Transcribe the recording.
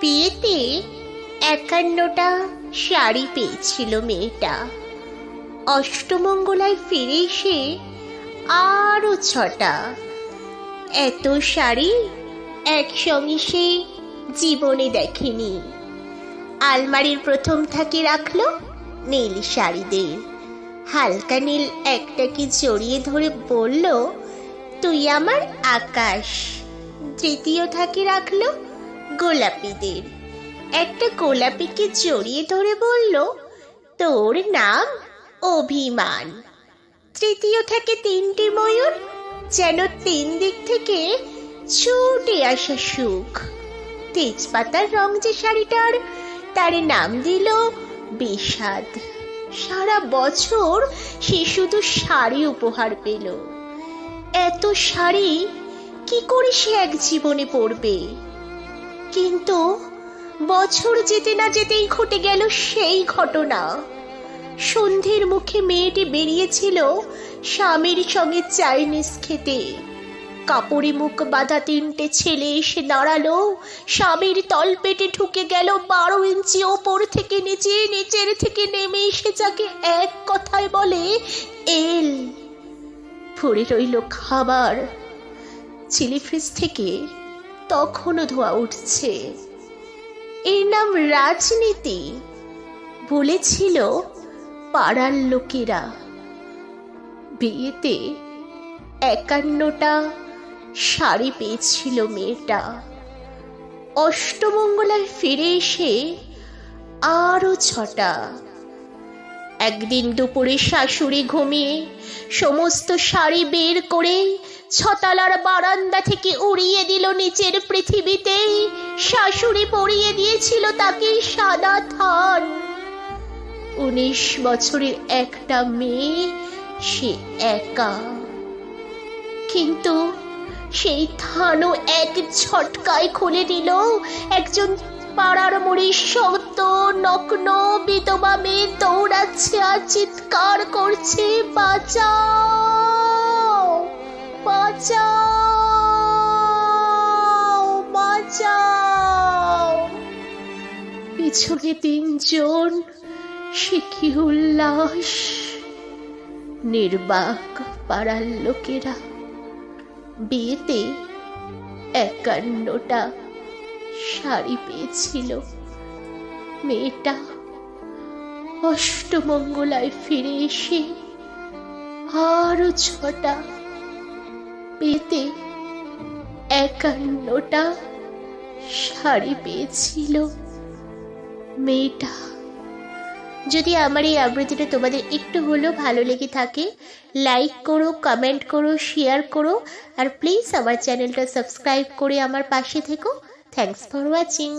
বিয়েতে ৫১টা শাড়ি পেয়েছিল মেয়েটা। অষ্টমঙ্গলায় ফিরে এসে আরো ৬টা। এত শাড়ি একসঙ্গে সে জীবনে দেখেনি। আলমারির প্রথম থাকে রাখলো নীল শাড়িদের। হালকা নীল একটাকে জড়িয়ে ধরে বলল, তুই আমার আকাশ। তৃতীয় থাকে রাখলো গোলাপিদের। একটা গোলাপিকে জড়িয়ে ধরে বলল, তোর নাম অভিমান। তৃতীয় থাকে ৩টে ময়ূর, যেন ৩ দিক থেকে ছুটে আসা সুখ। তেজপাতার রং যে শাড়িটার, তার নাম দিল বিষাদ। সারা বছর সে শুধু শাড়ি উপহার পেল। এত শাড়ি কি করে সে এক জীবনে পরবে? কিন্তু বছর যেতে না যেতেই ঘটে গেল সেই ঘটনা। সন্ধ্যের মুখে মেয়েটি বেরিয়েছিল স্বামীর সঙ্গে চাইনিজ খেতে। কাপড়ে মুখ বাঁধা ৩টে ছেলে এসে দাঁড়ালো। স্বামীর তলপেটে ঢুকে গেল ১২ ইঞ্চি ওপর থেকে নিচে, নিচের থেকে নেমে এসে যাকে এক কথায় বলে এল। পড়ে রইল খাবার। চিলি ফ্রিজ থেকে তখনও ধোঁয়া উঠছে। এর নাম রাজনীতি বলেছিল পাড়ার লোকেরা। বিয়েতে ৫১টা শাড়ি পেয়েছিল মেয়েটা। অষ্টমঙ্গলায় ফিরে এসে আরো ৬টা। একদিন দুপুরে শাশুড়ি ঘুমিয়ে সমস্ত শাড়ি বের করে ৬তলার বারান্দা থেকে উড়িয়ে দিল নিচের পৃথিবীতে। শাশুড়ি পরিয়ে দিয়েছিল তাকে সাদা থান। ১৯ বছরের একটা মেয়ে, সে একা। কিন্তু সেই থানও এক ঝটকায় খুলে দিল একজন পাড়ার মোড়ে সদ্য নগ্ন বিধবা মেয়ে দৌড়াচ্ছে আর চিৎকার করছে, বাঁচাও বাঁচাও বাঁচাও। পিছনে ৩ জন শিখি উল্লাস। নির্বাক পাড়ার লোকেরা। বিয়েতে ৫১টা শাড়ি পেয়েছিল মেয়েটা। অষ্টমঙ্গলায় ফিরে এসে আরো ৬টা। বিয়েতে ৫১টা শাড়ি পেয়েছিল মেয়েটা। যদি আমার এই আবৃত্তিটা তোমাদের একটু হলেও ভালো লেগে থাকে, লাইক করো, কমেন্ট করো, শেয়ার করো, আর প্লিজ আমার চ্যানেলটা সাবস্ক্রাইব করে আমার পাশে থেকো। Thanks for watching.